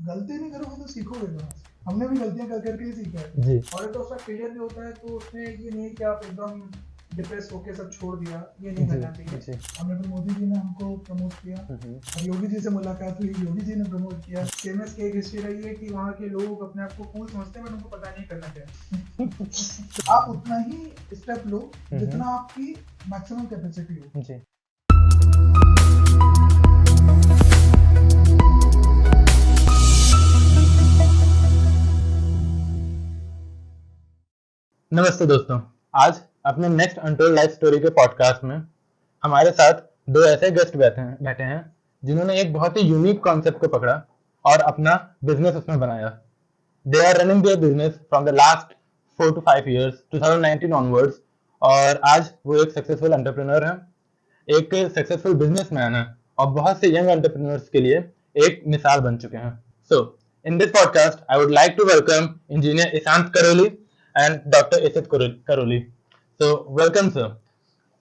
गलती नहीं करोगे तो सीखोगे कहाँ से? हमने भी गलतियां कर करके ही सीखा है। जी और तो उसका फेलियर भी होता है तो उसमें ये नहीं कि आप एकदम डिप्रेस होके सब छोड़ दिया, ये नहीं जी करना चाहिए। जी ऑनरेबल मोदी जी ने हमको प्रमोट किया और योगी जी से मुलाकात हुई, योगी जी ने प्रमोट किया। सीएमएस की एक हिस्ट्री रही है कि वहाँ के लोग अपने आप को कूल समझते हैं बट उनको पता नहीं करना क्या है। आप उतना ही स्टेप लो जितना आपकी मैक्सिमम कैपेसिटी हो। जी। नमस्ते दोस्तों, आज अपने नेक्स्ट अनटोल्ड लाइफ स्टोरी के पॉडकास्ट में हमारे साथ दो ऐसे गेस्ट बैठे हैं जिन्होंने एक बहुत ही यूनिक कॉन्सेप्ट को पकड़ा और अपना बिजनेस उसमें बनाया। They are running their business from the last 4 to 5 years 2019 onwards और आज वो एक सक्सेसफुल एंटरप्रेन्योर है, एक सक्सेसफुल बिजनेसमैन है और बहुत से यंग एंटरप्रेन्योर्स के लिए एक मिसाल बन चुके हैं। So in this podcast I would like to welcome engineer Ishant Karoli and doctor Ishit Karoli. So welcome sir.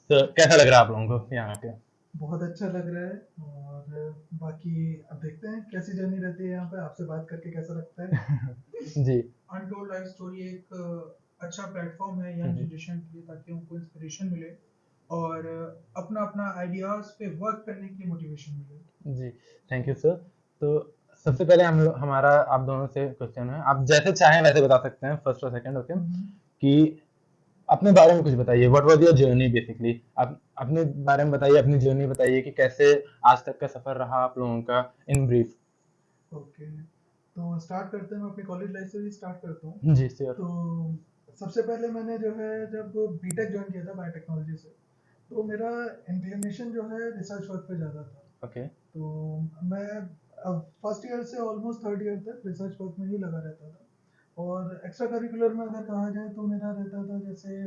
Sir कैसा लग रहा है आप लोगों को यहाँ पे? बहुत अच्छा लग रहा है और बाकी अब देखते हैं कैसी जर्नी रहती है यहाँ पे, आपसे बात करके कैसा लगता है। जी अनटोल्ड लाइफ स्टोरी एक अच्छा प्लेटफॉर्म है यंग जनरेशन के लिए ताकि उनको इंस्पिरेशन मिले और अपना अपना आइडियाज पे वर्क करने की मोटिवेशन मिले। जी थैंक यू सर। तो सबसे पहले हमारा आप दोनों से क्वेश्चन है, आप जैसे चाहें वैसे बता सकते हैं, फर्स्ट और सेकंड, ओके? कि अपने बारे में कुछ बताइए, what was your journey basically. आप अपने बारे में बताइए, अपनी जर्नी बताइए कि कैसे आज तक का सफर रहा आप लोगों का इन ब्रीफ। ओके, तो स्टार्ट करते हैं। मैं अपनी कॉलेज लाइफ से ही स्टार्ट करता हूँ। जी सर। तो सबसे पहले मैंने जो है जब बीटेक ज्वाइन किया था बायोटेक्नोलॉजी से, तो मेरा इंक्लिनेशन जो है रिसर्च वर्क पे ज़्यादा था। ओके। तो मैं अब फर्स्ट ईयर से ऑलमोस्ट थर्ड ईयर तक रिसर्च वर्क में ही लगा रहता था। और एक्स्ट्रा करिकुलर में अगर कहा जाए तो मेरा रहता था जैसे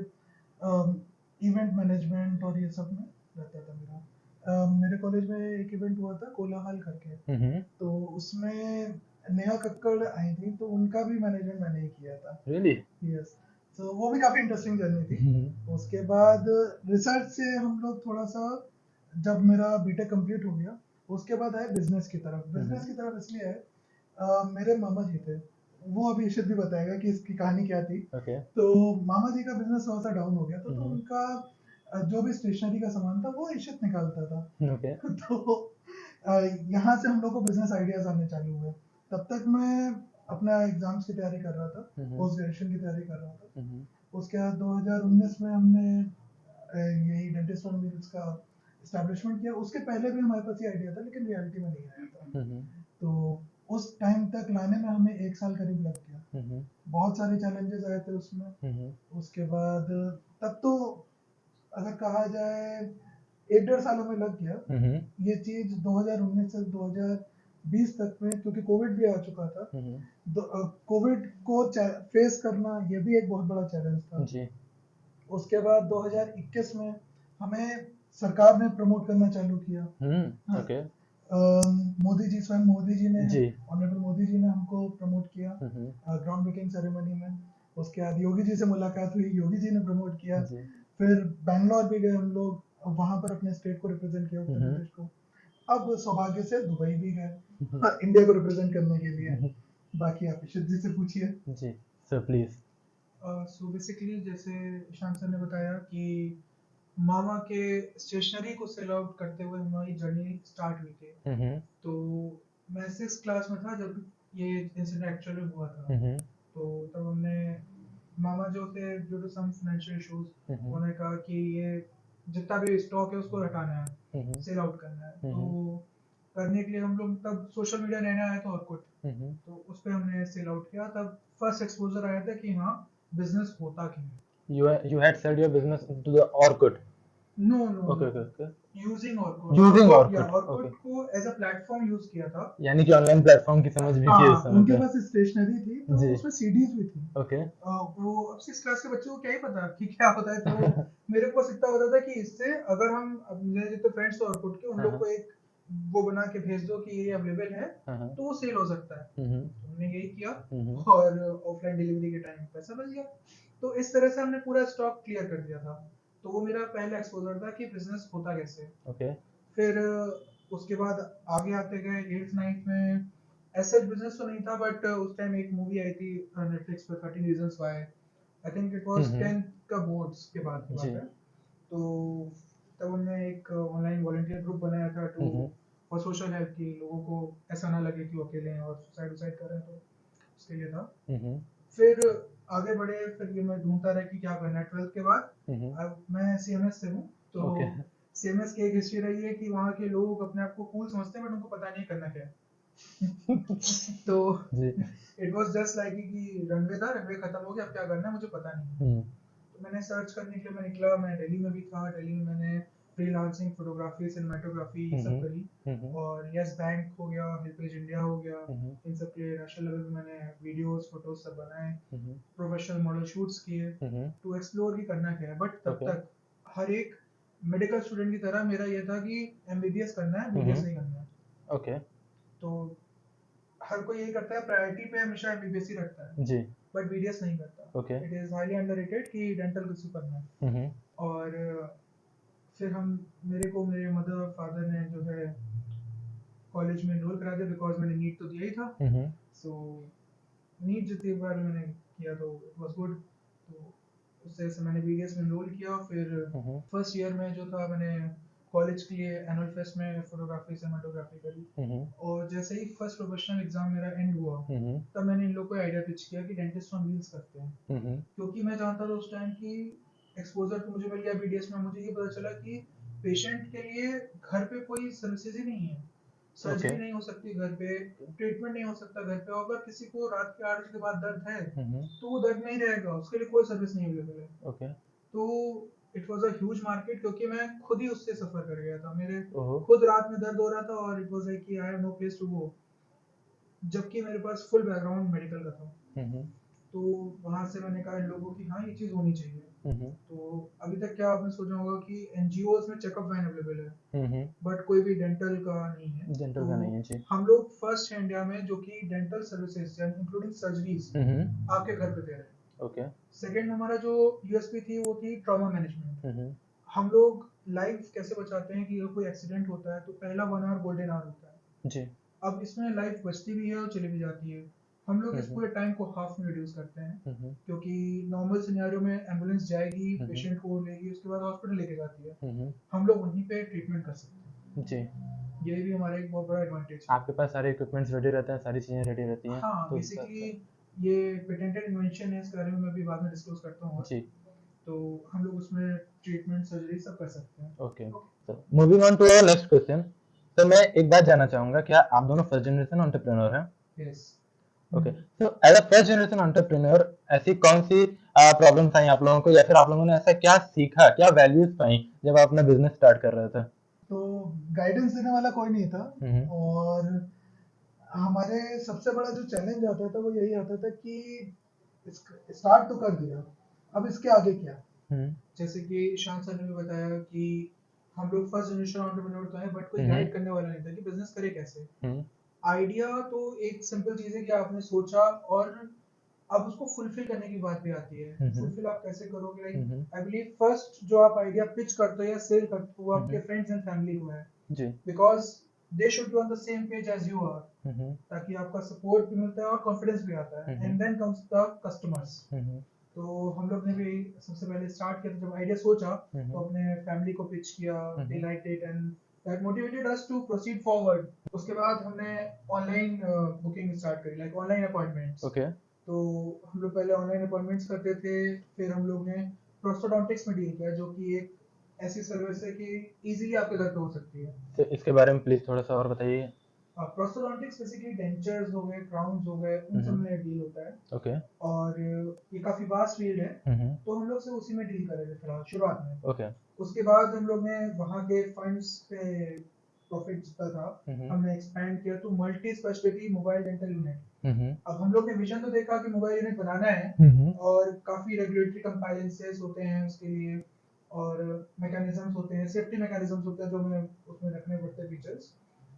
इवेंट मैनेजमेंट और ये सब में रहता था मेरा। मेरे कॉलेज में एक इवेंट हुआ था कोलाहल करके, तो उसमें नेहा कक्कड़ आई थी, तो उनका भी मैनेजमेंट मैंने ही किया था। रियली? यस, तो वो भी काफ़ी इंटरेस्टिंग जर्नी थी। उसके बाद रिसर्च से हम लोग थोड़ा सा, जब मेरा बीटेक कंप्लीट हो गया उसके बाद आए बिजनेस की तरफ। बिजनेस की तरफ इसलिए आए, मेरे मामा जी थे, वो अभी इशित भी बताएगा कि इसकी कहानी क्या थी। ओके। तो मामा जी का बिजनेस थोड़ा सा डाउन हो गया था, तो उनका जो भी स्टेशनरी का सामान था वो इशित निकालता था। ओके। तो यहाँ से हम लोग को बिजनेस आइडियाज आने चालू हुए। तब तक मैं अपना एग्जाम्स की तैयारी कर रहा था, पोस्ट ग्रेजुएशन की तैयारी कर रहा था। उसके बाद 2019 में हमने यही डेंटिस्ट ऑन व्हील्स का एस्टैब्लिशमेंट किया। उसके पहले भी हमारे पास ये आइडिया था लेकिन रियलिटी में नहीं आया था। तो उस टाइम तक लाने में हमें 1 साल करीब लग गया। बहुत सारे चैलेंजेस आए थे उसमें। उसके बाद तब तो अगर कहा जाए 1 डेढ़ साल हमें लग गया ये चीज 2019 से 2020 तक में, क्योंकि कोविड भी आ चुका था। कोविड को फेस करना ये भी एक बहुत बड़ा चैलेंज था जी। उसके बाद 2021 में हमें सरकार ने प्रमोट करना चालू किया। हाँ, ओके। मोदी जी, स्वयं मोदी जी ने, जी। ऑनरेबल मोदी जी ने हमको प्रमोट किया ग्राउंड ब्रेकिंग सेरेमनी में। उसके बाद योगी जी से मुलाकात हुई, योगी जी ने प्रमोट किया। जी। फिर बैंगलोर भी गए हम लोग, वहां पर अपने स्टेट को रिप्रेजेंट किया, उत्तर प्रदेश को। अब सौभाग्य से दुबई भी गए, इंडिया को रिप्रेजेंट करने के लिए। बाकी आप इशित जी से पूछिए। जी सर प्लीज। सो बेसिकली जैसे ईशान सर ने बताया कि मामा के स्टेशनरी को सेल आउट करते हुए हमारी जर्नी स्टार्ट हुई थी। तो मैं 6th क्लास में था जब ये इंसिडेंट एक्चुअली हुआ था। तो तब हमने, मामा जो थे due to some financial issues, उन्होंने कहा कि ये जितना भी स्टॉक है उसको हटाना है, सेल आउट करना है। तो करने के लिए हम लोग, तब सोशल मीडिया नया नया आया था ऑर्कुट, तो उस पर हमने सेल आउट किया। तब फर्स्ट एक्सपोजर आया था कि हाँ बिजनेस होता क्या है। You had sold your business to the Orkut. No no Okay, no, okay, okay. Using Orkut. Using या Orkut. Orkut Okay. को एज अ प्लेटफॉर्म यूज किया था। यानी कि ऑनलाइन प्लेटफॉर्म की समझ भी थी उस हाँ, समय उनके पे। पास स्टेशनरी थी तो जी। उसमें सीडीज भी थी। ओके। वो अब 6 क्लास के बच्चे को क्या ही पता कि क्या होता है। तो मेरे को बस इतना पता था कि इससे अगर हम, अब मेरे जितने फ्रेंड्स थे ऑर्कुट के, उन लोग को एक वो बना के भेज दो कि ये अवेलेबल है, तो वो सेल हो सकता है। तो हमने यही किया और ऑफलाइन डिलीवरी के टाइम पैसा बच गया। तो इस तरह से हमने पूरा स्टॉक क्लियर कर दिया था। तो वो मेरा पहला एक्सपोजर था कि बिजनेस होता कैसे। ओके। फिर उसके बाद आगे आते गए 8th 9th में ऐसा बिजनेस तो नहीं था, बट उस टाइम एक मूवी आई थी नेटफ्लिक्स पे 13 reasons why, I think it was 10th का बोर्ड्स के बाद की जी। बात है। तो तब हमने एक ऑनलाइन वॉलंटियर ग्रुप बनाया था टू फॉर सोशल हेल्प, की लोगों को ऐसा ना लगे कि वो अकेले हैं और सुसाइड कर रहे हैं, तो उसके लिए था। फिर आगे बढ़े, फिर ये मैं ढूंढता रहा कि क्या करना है 12th के बाद। अब मैं सीएमएस से हूँ, तो ओके। सीएमएस की एक हिस्ट्री रही है कि वहाँ के लोग अपने आप को कूल समझते हैं, बट उनको पता नहीं करना क्या है। तो जी। इट वाज जस्ट लाइक कि रनवे था, रनवे खत्म हो गया, अब क्या करना है मुझे पता नहीं है। तो मैंने सर्च करने के लिए मैं निकला, मैं दिल्ली में भी था, दिल्ली में मैंने फ्रीलांसिंग, फोटोग्राफी, सिनेमेटोग्राफी ये सब करी। और यस बैंक हो गया, हेल्पेज इंडिया हो गया, इन सब के नेशनल लेवल पे मैंने वीडियोस फोटोज सब बनाए, प्रोफेशनल मॉडल शूट्स किए, टू एक्सप्लोर कि करना क्या है। बट तब Okay. तक हर एक मेडिकल स्टूडेंट की तरह मेरा ये था कि एमबीबीएस करना है, बीडीएस नहीं करना है। ओके। तो हर कोई यही करता है, प्रायोरिटी पे हमेशा एमबीबीएस ही रखता है, जी। बट बीडीएस नहीं करता। Okay. It is highly underrated कि डेंटल किसी को करना है। और फिर हम मेरे को मेरे मदर फादर ने जो है कॉलेज में एनरोल करा दिया, बिकॉज मैंने नीट तो दिया ही था। सो नीट जितनी बार मैंने किया तो इट वाज गुड। तो उससे से मैंने बीडीएस में एनरोल किया। फिर फर्स्ट ईयर में जो था, मैंने कॉलेज के लिए एनुअल फेस्ट में फोटोग्राफी सिनेमेटोग्राफी करी। और जैसे ही फर्स्ट प्रोफेशनल एग्जाम मेरा एंड हुआ, तब मैंने इन लोगों को आइडिया पिच किया कि डेंटिस्ट ऑन व्हील्स करते हैं। क्योंकि मैं जानता था उस टाइम की एक्सपोजर तो मुझे मिल गया बीडीएस में, मुझे ये पता चला कि पेशेंट के लिए घर पे कोई सर्विसेज ही नहीं है, सर्जरी नहीं हो सकती घर पे, ट्रीटमेंट नहीं हो सकता घर पे। अगर किसी को रात के 8 बजे के बाद दर्द है, तो वो दर्द नहीं रहेगा, उसके लिए कोई सर्विस नहीं अवेलेबल है। ओके। तो it was a huge market, क्योंकि मैं खुद ही उससे सफर कर गया था। मेरे ओहो। खुद रात में दर्द हो रहा था, और इट वाज लाइक कि I have no place to go, जबकि मेरे पास फुल बैकग्राउंड मेडिकल का था। तो वहां से मैंने कहा इन लोगों की हाँ ये चीज होनी चाहिए। तो अभी तक क्या आपने सोचा होगा कि एनजीओज में चेकअप वैन अवेलेबल है, बट कोई भी डेंटल का नहीं है। डेंटल तो का नहीं है जी। हम लोग फर्स्ट है इंडिया में जो कि डेंटल सर्विसेज इंक्लूडिंग सर्जरीज आपके घर पे दे रहे हैं। ओके। सेकंड हमारा जो यूएसपी थी वो थी ट्रॉमा मैनेजमेंट। हम लोग लाइफ कैसे बचाते हैं कि अगर कोई एक्सीडेंट होता है तो पहला 1 आवर गोल्डन आवर होता है जी। अब इसमें लाइफ बचती भी है और चली भी जाती है। हम लोग इस पूरे टाइम को हाफ में रिड्यूस करते हैं, क्योंकि नॉर्मल सिनेरियो में एम्बुलेंस जाएगी, पेशेंट को लेगी, उसके बाद हॉस्पिटल लेके जाती है, हम लोग वहीं पे ट्रीटमेंट कर सकते हैं जी। ये भी हमारा एक बहुत बड़ा एडवांटेज है। आपके पास सारे इक्विपमेंट्स रेडी रहते हैं, सारी चीज़ें रेडी रहती हैं। हाँ, तो बेसिकली ये पेटेंटेड इन्वेंशन है, इसके बारे में मैं भी बाद में डिस्क्लोज करता हूँ। जी। तो हम लोग उसमें ट्रीटमेंट सर्जरी सब कर सकते हैं। Okay. Moving on to our next question. तो मैं एक बात जानना चाहूंगा, क्या आप दोनों फर्स्ट जनरेशन एंटरप्रेन्योर हैं? यस। ओके। तो as a first generation entrepreneur, ऐसी कौन सी प्रॉब्लम्स आई आप लोगों को, या फिर आप लोगों ने ऐसा क्या सीखा, क्या वैल्यूज पाई जब आप अपना बिजनेस स्टार्ट कर रहे थे? तो गाइडेंस देने वाला कोई नहीं था, और हमारे सबसे बड़ा जो चैलेंज आता था वो यही आता था कि स्टार्ट तो कर दिया, अब इसके आगे क्या। जैसे कि ईशान सर ने भी बताया कि हम लोग फर्स्ट जनरेशन एंटरप्रेन्योर तो हैं, बट कोई गाइड करने वाला नहीं था कि बिजनेस करे कैसे। आइडिया तो एक सिंपल चीज है कि आपने सोचा, और अब उसको फुलफिल करने की बात भी आती है। फुलफिल आप कैसे करोगे, लाइक आई बिलीव फर्स्ट जो आप आइडिया पिच करते हो या सेल करते हो वो आपके फ्रेंड्स एंड फैमिली को है, जी। Because they should be on the same page as you are, ताकि आपका सपोर्ट भी मिलता है और कॉन्फिडेंस भी आता है। And then comes the customers. तो हम लोग ने भी सबसे पहले स्टार्ट किया, जब आइडिया सोचा तो अपने फैमिली को पिच किया, they liked it and that motivated us to proceed forward. उसके बाद हमने ऑनलाइन बुकिंग स्टार्ट करी, लाइक ऑनलाइन अपॉइंटमेंट्स। ओके। तो हम लोग पहले ऑनलाइन अपॉइंटमेंट्स करते थे, फिर हम लोग ने प्रोस्टोडोंटिक्स में डील किया, जो कि एक ऐसी सर्विस है कि इजीली आपके घर पे हो सकती है। तो इसके बारे में प्लीज थोड़ा सा और बताइए। प्रोस्टोडोंटिक्स बेसिकली डेंचर्स हो गए, क्राउन्स हो गए, उन सब में डील होता है। ओके। और ये काफी वास्ट फील्ड है, तो हम लोग से उसी में डील कर रहे थे फिलहाल शुरुआत में। ओके। उसके बाद हम लोग ने वहाँ के फंड्स पे प्रॉफिट जितना था, हमने एक्सपैंड किया to multi speciality mobile dental unit. अब हम लोग ने विजन तो देखा कि मोबाइल यूनिट बनाना है, और काफी रेगुलेटरी कंप्लायंसेस होते हैं उसके लिए, और मैकेनिज्म्स होते हैं, सेफ्टी मैकेनिज्म्स होते हैं जो हमें उसमें रखने पड़ते हैं फीचर्स।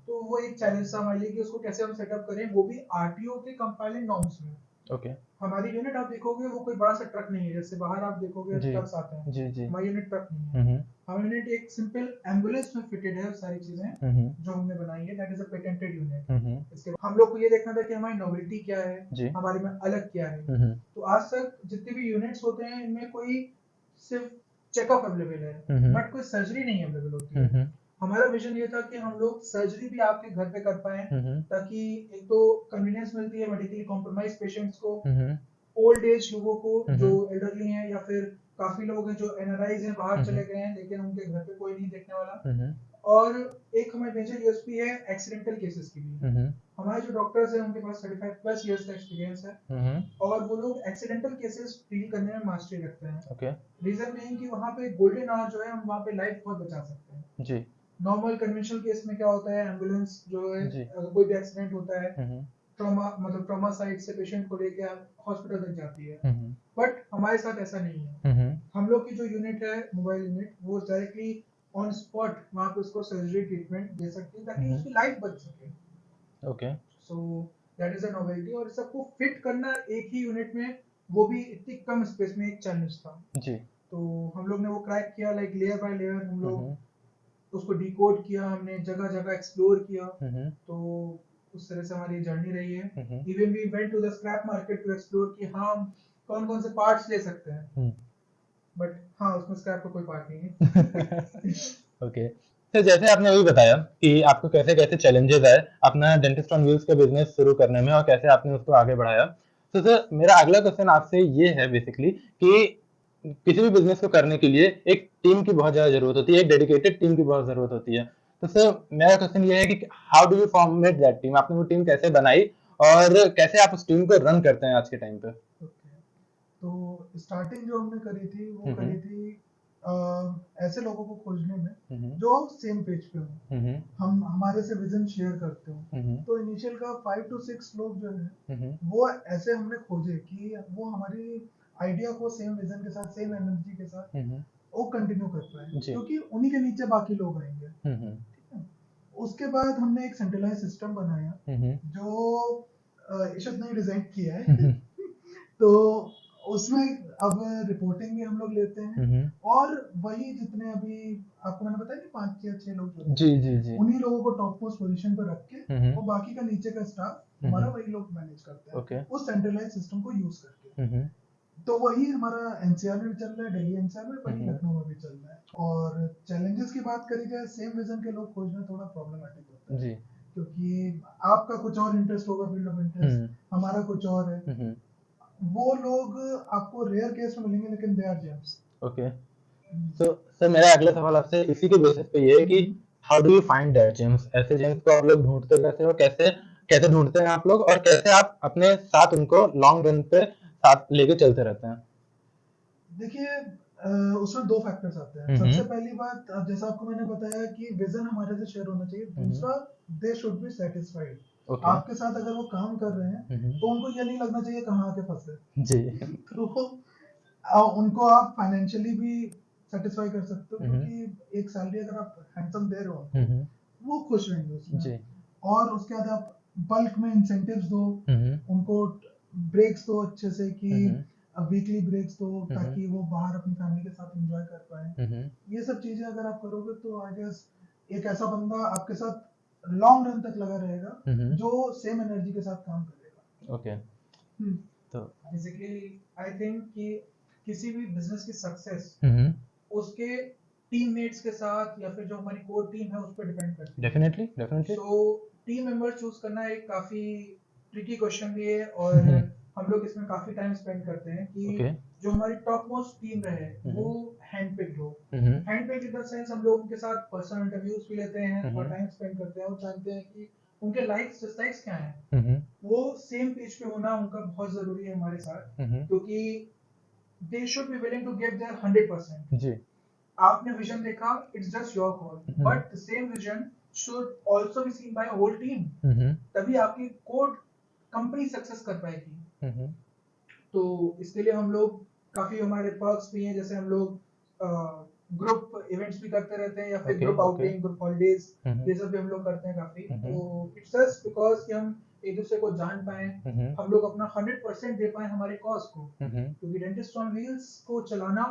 तो वो एक चैलेंज था हमारे लिए कि उसको कैसे हम सेटअप करें, वो भी आरटीओ के कंपाइलिंग नॉर्म्स में। ओके हमारी यूनिट आप देखोगे वो कोई बड़ा सा ट्रक नहीं है, जैसे बाहर आप देखोगे जी ट्रक्स आते हैं, जी जी हमारी यूनिट ट्रक नहीं है। हम्म हमारी यूनिट एक सिंपल एम्बुलेंस में फिटेड है, सारी चीजें हम्म जो हमने बनाई है, that is a patented unit. Hmm इसके हम लोग को ये देखना था कि हमारी नोवेल्टी क्या है, जी हमारे में अलग क्या है। हम्म तो आज तक जितने भी यूनिट्स होते हैं इनमें कोई सिर्फ चेकअप अवेलेबल है, हम्म बट कोई सर्जरी नहीं अवेलेबल होती है। हम्म हमारा विजन ये था कि हम लोग सर्जरी भी आपके घर पे कर पाए, हम्म ताकि एक तो कन्वीनियंस मिलती है मेडिकली कॉम्प्रोमाइज पेशेंट्स को, हम्म ओल्ड एज लोगों को जो हम्म एल्डरली हैं, या फिर काफी लोग हैं जो एनआरआईज हैं, बाहर हम्म चले गए हैं लेकिन उनके घर पे कोई नहीं देखने वाला। हम्म और एक हमारी मेजर यूएसपी है एक्सीडेंटल केसेस की भी। हम्म हमारे जो डॉक्टर्स हैं उनके पास 35 प्लस इयर्स का एक्सपीरियंस है, हम्म और वो लोग एक्सीडेंटल केसेस डील करने में मास्टरी रखते हैं। ओके रीजन नहीं कि वहाँ पे गोल्डन आवर जो है हम वहाँ पे लाइफ बहुत बचा सकते हैं। जी नॉर्मल कन्वेंशनल केस में क्या होता है, एम्बुलेंस जो है जी अगर कोई भी एक्सीडेंट होता है, हम्म ट्रॉमा मतलब ट्रॉमा साइड से पेशेंट को लेके हॉस्पिटल तक जाती है, हम्म बट हमारे साथ ऐसा नहीं है। हम्म हम लोग की जो यूनिट है, मोबाइल यूनिट, वो डायरेक्टली ऑन स्पॉट वहाँ पे उसको सर्जरी ट्रीटमेंट दे सकती है ताकि उसकी लाइफ बच सके। Okay so that is a novelty, और सबको फिट करना एक ही यूनिट में, वो भी इतनी कम स्पेस में, एक चैलेंज था। जी तो हम लोग ने वो क्रैक किया, लाइक लेयर बाय लेयर हम हम्म लोग उसको डिकोड किया, हमने जगह जगह एक्सप्लोर किया। हम्म तो उस तरह से हमारी जर्नी रही है। Hmm even we went to the scrap market to explore कि हाँ हम कौन कौन से पार्ट्स ले सकते हैं, बट हाँ उसमें स्क्रैप का कोई पार्ट नहीं है। ओके तो जैसे आपने अभी बताया कि आपको कैसे कैसे चैलेंजेस आए अपना डेंटिस्ट ऑन व्हील्स का बिजनेस शुरू करने में और कैसे आपने उसको आगे बढ़ाया। तो सर मेरा अगला क्वेश्चन आपसे ये है बेसिकली कि किसी भी बिजनेस को करने के लिए एक टीम की बहुत ज़्यादा जरूरत होती है, एक डेडिकेटेड टीम की बहुत ज़रूरत होती है। तो सर मेरा क्वेश्चन ये है कि how do you format that team, आपने वो टीम कैसे बनाई और कैसे आप उस टीम को रन करते हैं आज के टाइम पे। ओके, तो स्टार्टिंग जो हमने करी थी वो हम्म करी थी अ, ऐसे लोगों को खोजने में हम्म जो सेम पेज पे हो, हम्म हम हमारे से विजन शेयर करते हो। हम्म तो इनिशियल का 5 to 6 लोग जो है हम्म वो ऐसे हमने खोजे कि वो हमारी आइडिया को सेम विजन के साथ, सेम एनर्जी के साथ हम्म वो कंटिन्यू कर पाए, जी क्योंकि उन्हीं के नीचे बाकी लोग आएंगे। हम्म ठीक है। उसके बाद हमने एक सेंट्रलाइज सिस्टम बनाया हम्म जो इशद ने डिजाइन किया है। हम्म तो उसमें अब रिपोर्टिंग भी हम लोग लेते हैं, हम्म और वही जितने अभी आपको मैंने बताया कि 5 या 6 लोग जो जी थे, जी जी उन्हीं लोगों को टॉप मोस्ट पोजीशन पर रख के, हम्म और बाकी का नीचे का स्टाफ हमारा वही लोग मैनेज करते हैं ओके उस सेंट्रलाइज सिस्टम को यूज करके। हम्म तो वही हमारा एनसीआर में भी चल रहा है, दिल्ली एनसीआर में, वही हम्म लखनऊ में भी चल रहा है। और चैलेंजेस की बात करी जाए, सेम विजन के लोग खोजना थोड़ा प्रॉब्लमेटिक होता है, जी क्योंकि आपका कुछ और इंटरेस्ट होगा, फील्ड ऑफ इंटरेस्ट हम्म हमारा कुछ और है। हम्म वो लोग आपको रेयर केस में मिलेंगे, लेकिन दे आर जेम्स। ओके तो सर मेरा अगला सवाल आपसे इसी के बेसिस पे ये है कि how do you find that James, ऐसे जेम्स को आप लोग ढूंढते कैसे हो, कैसे कैसे ढूंढते हैं आप लोग और कैसे आप अपने साथ उनको लॉन्ग रन पे साथ लेके चलते रहते हैं। देखिए, उसमें दो फैक्टर्स आते हैं। हम्म सबसे पहली बात, अब जैसा आपको मैंने बताया कि विजन हमारे से शेयर होना चाहिए। दूसरा, दे शुड बी सेटिस्फाइड। ओके आपके साथ अगर वो काम कर रहे हैं तो उनको ये नहीं लगना चाहिए कहाँ आके फंसे। जी तो उनको आप फाइनेंशियली भी सेटिस्फाई कर सकते हो, क्योंकि एक सैलरी अगर आप हैंडसम दे रहे हो उनको, वो खुश रहेंगे उसमें। जी और उसके बाद आप बल्क में इंसेंटिव्स दो हम्म उनको, ब्रेक्स दो अच्छे से, कि हम्म वीकली ब्रेक्स दो हम्म ताकि वो बाहर अपनी फैमिली के साथ एंजॉय कर पाए। हम्म ये सब चीजें अगर आप करोगे तो आई गेस एक ऐसा बंदा आपके साथ लॉन्ग रन तक लगा रहेगा जो सेम एनर्जी के साथ काम करेगा। ओके तो बेसिकली आई थिंक कि किसी भी बिजनेस की सक्सेस हम्म उसके टीममेट्स के साथ या फिर जो हमारी कोर टीम है उस पर डिपेंड करती है। Definitely definitely so team member choose करना एक काफी ट्रिकी क्वेश्चन भी है, और हम लोग इसमें काफी टाइम स्पेंड करते हैं कि ओके जो हमारी टॉप मोस्ट टीम रहे वो हैंड पिक्ड हो। Hmm hand picked in the sense हम लोग उनके साथ पर्सनल इंटरव्यूज भी लेते हैं और टाइम स्पेंड करते हैं, और जानते हैं कि उनके लाइक्स डिसलाइक्स क्या हैं। वो सेम पेज पे होना उनका बहुत जरूरी है हमारे साथ, क्योंकि they should be willing to give their 100%। जी आपने विजन देखा, it's just your call, but the same vision should also be seen by whole team, तभी आपकी कोड कंपनी सक्सेस कर पाएगी। तो इसके लिए हम लोग काफी, हमारे पर्क्स भी हैं, जैसे हम लोग ग्रुप इवेंट्स भी करते रहते हैं, या फिर okay group okay outing, group holidays, ये सब भी हम लोग करते हैं काफी। तो इट्स जस्ट बिकॉज कि हम एक दूसरे को जान पाए, हम लोग अपना 100% दे पाए हमारे कॉज को, क्योंकि डेंटिस्ट ऑन व्हील्स को चलाना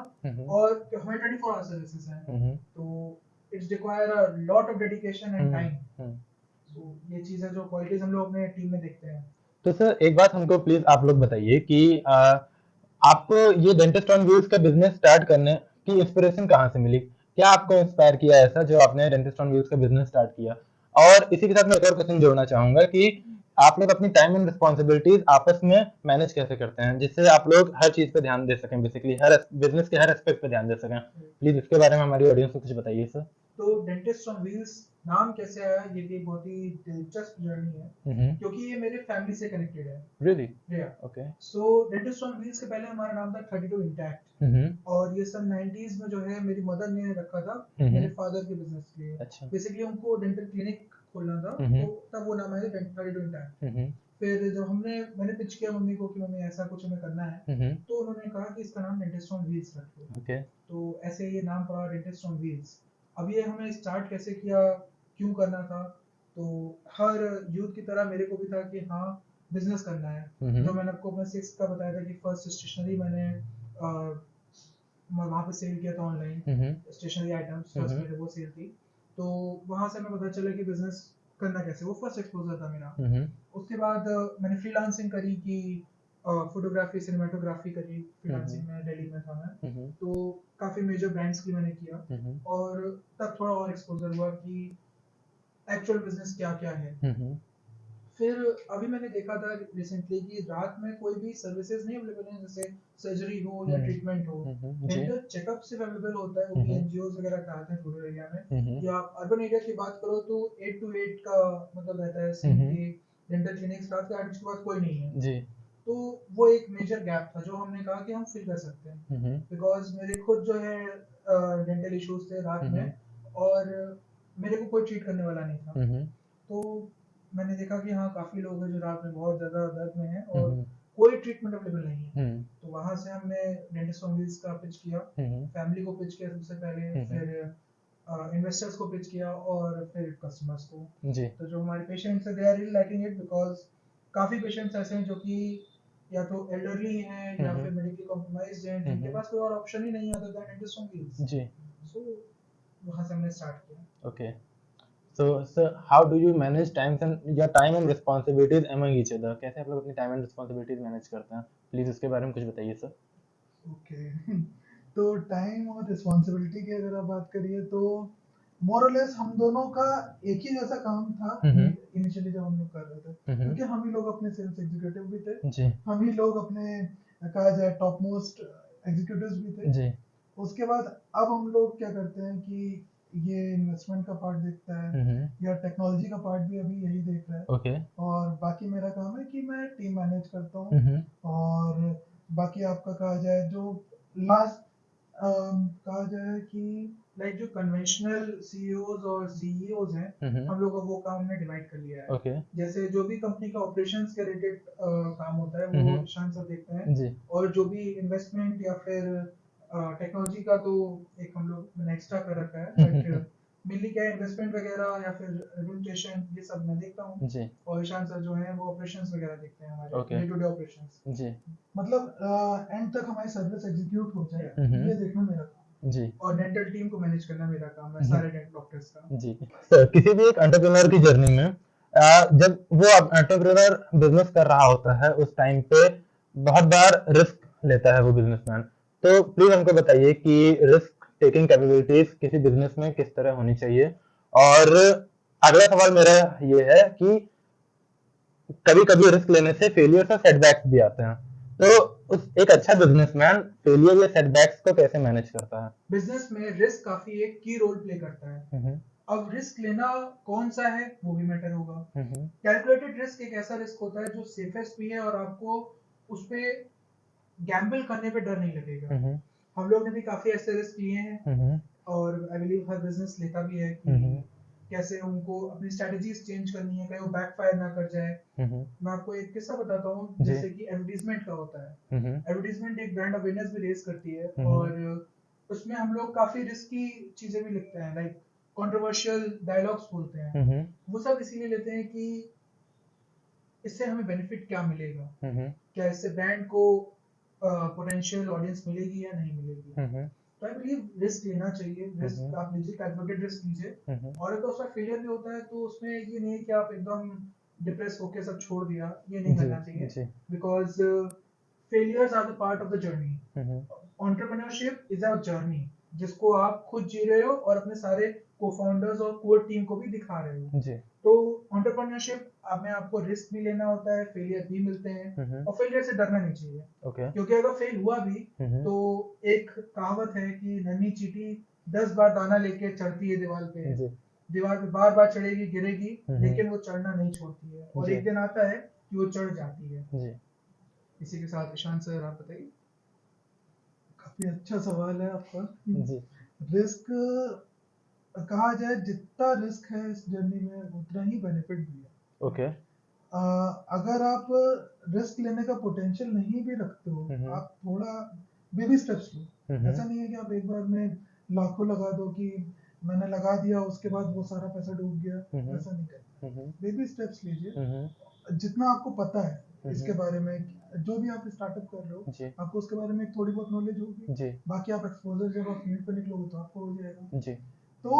और हमारे 24 आवर सर्विसेज हैं, तो it's require a lot of dedication and time. तो ये चीज़ है जो क्वालिटीज हम लोग अपने टीम में देखते हैं। तो सर एक बात हमको प्लीज आप लोग बताइए कि आपको ये डेंटिस्ट ऑन व्हील्स का बिजनेस स्टार्ट करने की इंस्पिरेशन कहाँ से मिली? क्या आपको इंस्पायर किया ऐसा जो आपने डेंटिस्ट ऑन व्हील्स का बिजनेस स्टार्ट किया? और इसी के साथ मैं एक और क्वेश्चन जोड़ना चाहूंगा कि आप लोग अपनी टाइम एंड रिस्पॉन्सिबिलिटीज आपस में मैनेज कैसे करते हैं जिससे आप लोग हर चीज पे ध्यान दे सकें, बेसिकली हर बिजनेस के हर एस्पेक्ट पे ध्यान दे सकें? प्लीज इसके बारे में हमारी ऑडियंस को कुछ बताइए सर। तो डेंटिस्ट ऑन व्हील्स नाम कैसे आया, ये भी बहुत ही दिलचस्प जर्नी है, क्योंकि ये मेरे फैमिली से कनेक्टेड है। रियली? या okay. So dentist on wheels के पहले हमारा नाम था 32 इंटैक्ट, और ये सन 90s में जो है मेरी मदर ने रखा था मेरे फादर के बिजनेस के लिए। अच्छा। बेसिकली उनको डेंटल क्लिनिक खोलना था, तो तब वो नाम आया 32 इंटैक्ट। फिर जब मैंने पिच किया मम्मी को कि मम्मी ऐसा कुछ हमें करना है, तो उन्होंने कहा कि इसका नाम डेंटिस्ट ऑन व्हील्स रख दो। ओके। तो ऐसे ये नाम पड़ा डेंटिस्ट ऑन व्हील्स। अब ये हमें स्टार्ट कैसे किया, क्यों करना था, तो हर यूथ की तरह मेरे को भी था कि हाँ बिजनेस करना है। जो मैंने आपको अपने 6 का बताया था कि फर्स्ट स्टेशनरी मैंने वहाँ पे सेल किया था ऑनलाइन, स्टेशनरी आइटम्स फर्स्ट मेरे वो सेल थी। तो वहाँ से हमें पता चला कि बिजनेस करना कैसे, वो फर्स्ट एक्सपोजर था मेरा। उसके बाद मैंने फ्रीलांसिंग करी कि फोटोग्राफी सिनेमाटोग्राफी करी, फ्रीलांसिंग में दिल्ली में था मैं, तो काफ़ी मेजर ब्रांड्स की मैंने किया, और तब थोड़ा और एक्सपोजर हुआ कि एक्चुअल बिजनेस क्या क्या है। फिर अभी मैंने देखा था रिसेंटली कि रात में कोई भी सर्विसेज नहीं अवेलेबल है, जैसे सर्जरी हो या ट्रीटमेंट हो, डेंटल चेकअप सिर्फ अवेलेबल होता है, वो भी एनजीओ वगैरह कराते हैं रूरल एरिया में। या अर्बन एरिया की बात करो तो 8 to 8 का मतलब रहता है सिम की डेंटल क्लिनिक्स, रात के 8 बजे के बाद कोई नहीं है जी। तो वो एक मेजर गैप था जो हमने कहा कि हम फिल कर सकते हैं, बिकॉज मेरे खुद जो है डेंटल इश्यूज थे रात में, और मेरे को कोई ट्रीट करने वाला नहीं था। तो मैंने देखा कि हाँ काफ़ी लोग हैं जो रात में बहुत ज़्यादा दर्द में हैं और कोई ट्रीटमेंट अवेलेबल नहीं है। तो वहाँ से हमने डेंटिस्ट ऑन व्हील्स का पिच किया, फैमिली को पिच किया सबसे पहले, फिर इन्वेस्टर्स को पिच किया, और फिर कस्टमर्स को जी। तो जो हमारे पेशेंट्स हैं they are really liking it, because काफ़ी पेशेंट्स ऐसे हैं जो कि या तो एल्डरली हैं या फिर मेडिकली कॉम्प्रोमाइज्ड हैं, जिनके पास कोई और ऑप्शन ही नहीं आता था डेंटिस्ट ऑन व्हील्स जी। सो वहाँ से हमने स्टार्ट किया। Okay. So, sir, how do you manage your time and responsibilities among each other? कैसे आप लोग अपनी time and responsibilities manage करते हैं? Please उसके बारे में कुछ बताइए सर। ओके तो टाइम और रिस्पॉन्सिबिलिटी की अगर आप बात करिए तो मोर और लेस हम दोनों का एक ही जैसा काम था इनिशियली जब हम लोग कर रहे थे, क्योंकि हम ही लोग अपने सेल्स एग्जीक्यूटिव भी थे जी। हम ही लोग अपने कहा जाए टॉप मोस्ट एग्जीक्यूटिव्स भी थे जी। उसके बाद अब हम लोग क्या करते हैं कि ये इन्वेस्टमेंट का पार्ट देखता है या टेक्नोलॉजी का पार्ट भी अभी यही देख रहा है ओके। और बाकी मेरा काम है कि मैं टीम मैनेज करता हूँ, और बाकी आपका कहा जाए जो लास्ट कहा जाए कि लाइक जो कन्वेंशनल सीईओज और सीईओज हैं हम लोग का वो काम हमने डिवाइड कर लिया है okay. जैसे जो भी कंपनी का ऑपरेशंस के रिलेटेड काम होता है वो ईशान सर देखते हैं जी। और जो भी इन्वेस्टमेंट या फिर टेक्नोलॉजी का तो एक हम लोग मैंने एक्स्ट्रा कर रखा है, बट मेनली क्या इन्वेस्टमेंट वगैरह या फिर रेगुलेशन ये सब मैं देखता हूँ जी। और ईशान सर जो है वो ऑपरेशंस वगैरह देखते हैं हमारे डे टू डे ऑपरेशंस जी। मतलब एंड तक हमारी सर्विस एग्जीक्यूट हो जाए ये देखना मेरा काम जी। और डेंटल टीम को मैनेज करना मेरा काम है, सारे डेंटल डॉक्टर्स का जी। तो किसी भी एक एंटरप्रेन्योर की जर्नी में जब वो एंटरप्रेन्योर बिजनेस कर रहा होता है उस टाइम पे बहुत बार रिस्क लेता है वो बिजनेसमैन, तो प्लीज हमको बताइए कि रिस्क टेकिंग कैपेबिलिटीज किसी बिजनेस में किस तरह होनी चाहिए। और अगला सवाल मेरा ये है कि कभी कभी रिस्क लेने से फेलियर और सेटबैक्स भी आते हैं, तो उस एक अच्छा बिजनेसमैन फेलियर या सेटबैक्स को कैसे मैनेज करता है? बिजनेस में रिस्क काफी एक की रोल प्ले करता है। अब रिस्क लेना कौन सा है वो भी मैटर होगा। कैलकुलेटेड रिस्क एक ऐसा रिस्क होता है जो सेफेस्ट भी है और आपको उस पे गैम्बल करने पे डर नहीं लगेगा। हम लोग ने भी काफी ऐसे रिस्क लिए हैं और आई बिलीव हर बिजनेस लेता भी है कि कैसे उनको अपनी स्ट्रेटजीज चेंज करनी है, कहीं वो बैकफायर ना कर जाए। मैं आपको एक किस्सा बताता हूँ, जैसे कि एडवर्टाइजमेंट का होता है। एडवर्टाइजमेंट एक ब्रांड अवेयरनेस भी रेज करती है और उसमें हम लोग काफी रिस्की चीजें भी लिखते हैं, लाइक कंट्रोवर्शियल डायलॉग्स बोलते हैं। वो सब इसीलिए लेते हैं कि इससे हमें बेनिफिट क्या मिलेगा, हम्म क्या इससे ब्रांड को पोटेंशियल ऑडियंस मिलेगी या नहीं मिलेगी। हम्म तो आई बिलीव रिस्क लेना चाहिए, रिस्क हम्म आप लीजिए, कैलकुलेटेड रिस्क लीजिए। हम्म और अगर उसका फेलियर भी होता है तो उसमें ये नहीं है कि आप एकदम डिप्रेस होके सब छोड़ दिया, ये नहीं जी करना चाहिए, जी because failures are the part of the journey. Hmm entrepreneurship is a journey जिसको आप खुद जी रहे हो और अपने सारे को-फाउंडर्स और कोर टीम को भी दिखा रहे हो। जी तो एंटरप्रेन्योरशिप में आपको रिस्क भी लेना होता है, फेलियर भी मिलते हैं, और फेलियर से डरना नहीं चाहिए, ओके क्योंकि अगर फेल हुआ भी तो एक कहावत है कि नन्ही चींटी 10 बार दाना लेके चढ़ती है दीवार पे, जी दीवार पे बार बार चढ़ेगी, गिरेगी, लेकिन हम्म वो चढ़ना नहीं छोड़ती है, और जी एक दिन आता है कि वो चढ़ जाती है। जी इसी के साथ ईशान सर आप बताइए। काफी अच्छा सवाल है आपका। जी रिस्क कहा जाए, जितना रिस्क है इस जर्नी में उतना ही बेनिफिट भी है। ओके अगर आप रिस्क लेने का पोटेंशियल नहीं भी रखते हो, आप थोड़ा बेबी स्टेप्स लो। ऐसा नहीं है कि आप एक बार में लाखों लगा दो कि मैंने लगा दिया उसके बाद वो सारा पैसा डूब गया, ऐसा नहीं करना। बेबी स्टेप्स लीजिए, जितना आपको पता है इसके बारे में, जो भी आप स्टार्टअप कर रहे हो जी आपको उसके बारे में थोड़ी बहुत नॉलेज होगी, जी बाकी आप एक्सपोजर जब आप फील्ड पे निकलोगे तो आपको हो जाएगा। जी तो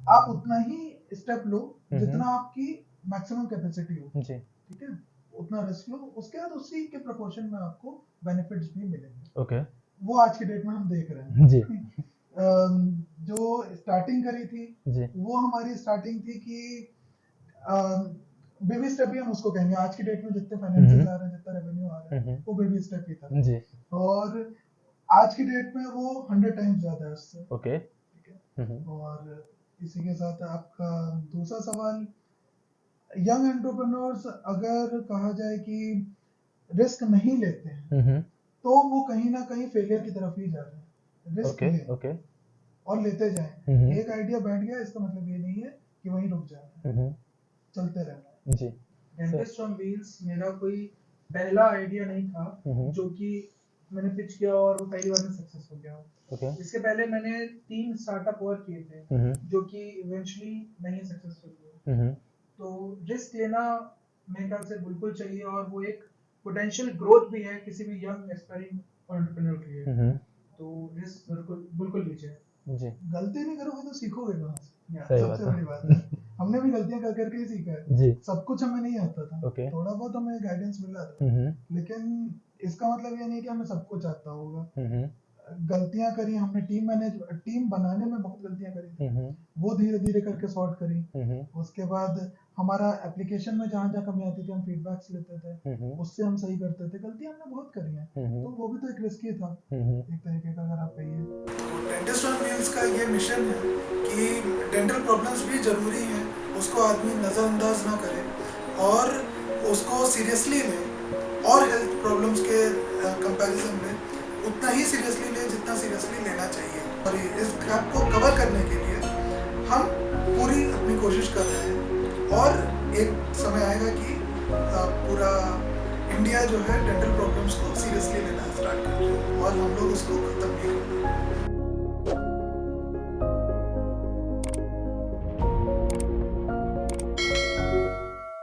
आप उतना ही स्टेप लो जितना आपकी मैक्सिमम कैपेसिटी हो, जी ठीक है, उतना रिस्क लो, उसके बाद उसी के प्रोपोर्शन में आपको बेनिफिट्स भी मिलेंगे। ओके वो आज की डेट में हम देख रहे हैं। जी जो स्टार्टिंग करी थी जी वो हमारी स्टार्टिंग थी कि बेबी स्टेप ही हम उसको कहेंगे। आज की डेट में जितने फाइनेंसेस आ रहे हैं, जितना रेवेन्यू आ रहा है, वो बेबी स्टेप ही था। जी और आज की डेट में वो 100 टाइम्स ज्यादा है उससे, ओके ठीक है। और इसी के साथ आपका दूसरा सवाल, यंग एंटरप्रेन्योर्स अगर कहा जाए कि रिस्क नहीं लेते हैं तो वो कहीं ना कहीं फेलियर की तरफ ही जा रहे हैं। रिस्क ओके लें ओके और लेते जाएं। एक आइडिया बैठ गया इसका मतलब ये नहीं है कि वहीं रुक जाना है, चलते रहना है। जी डेंटिस्ट ऑन व्हील्स मेरा कोई पहला आइडिया नहीं था जो कि मैंने पिच किया और वो पहली बार में सक्सेस हो गया। ओके इसके पहले मैंने 3 स्टार्टअप और किए थे जो कि इवेंचुअली नहीं सक्सेसफुल हुए। तो रिस्क लेना मेरे ख्याल से बिल्कुल चाहिए, और वो एक पोटेंशियल ग्रोथ भी है किसी भी यंग एस्पायरिंग एंटरप्रेन्योर के लिए। तो रिस्क बिल्कुल लीजिए। जी गलती नहीं करोगे तो सीखोगे कहाँ से, सही सबसे बात बड़ी बात है। हमने भी गलतियां कर करके ही सीखा है। जी सब कुछ हमें नहीं आता था, ओके थोड़ा बहुत हमें गाइडेंस मिला था, लेकिन इसका मतलब ये नहीं कि हमें सब कुछ आता होगा। गलतियां करी हमने, टीम बनाने में बहुत गलतियां करी थी, वो धीरे धीरे करके सॉर्ट करी। उसके बाद हमारा एप्लीकेशन में जहाँ जहाँ कमी आती थी हम फीडबैक्स लेते थे, उससे हम सही करते थे। गलतियां हमने बहुत करी हैं, तो वो भी तो एक रिस्क ही था एक तरीके का, अगर आप कहिए। डेंटिस्ट ऑन व्हील्स का ये मिशन है कि डेंटल प्रॉब्लम्स भी जरूरी हैं, उसको आदमी नज़रअंदाज ना करे और उसको सीरियसली ले, और हेल्थ प्रॉब्लम्स के कंपैरिजन में उतना ही सीरियसली ले जितना सीरियसली लेना चाहिए। और इस गैप को कवर करने के लिए हम पूरी अपनी कोशिश कर रहे हैं, और एक समय आएगा कि पूरा इंडिया जो है डेंटल प्रॉब्लम्स को सीरियसली लेना स्टार्ट कर रहा है, और हम लोग उसको खत्म नहीं करेंगे।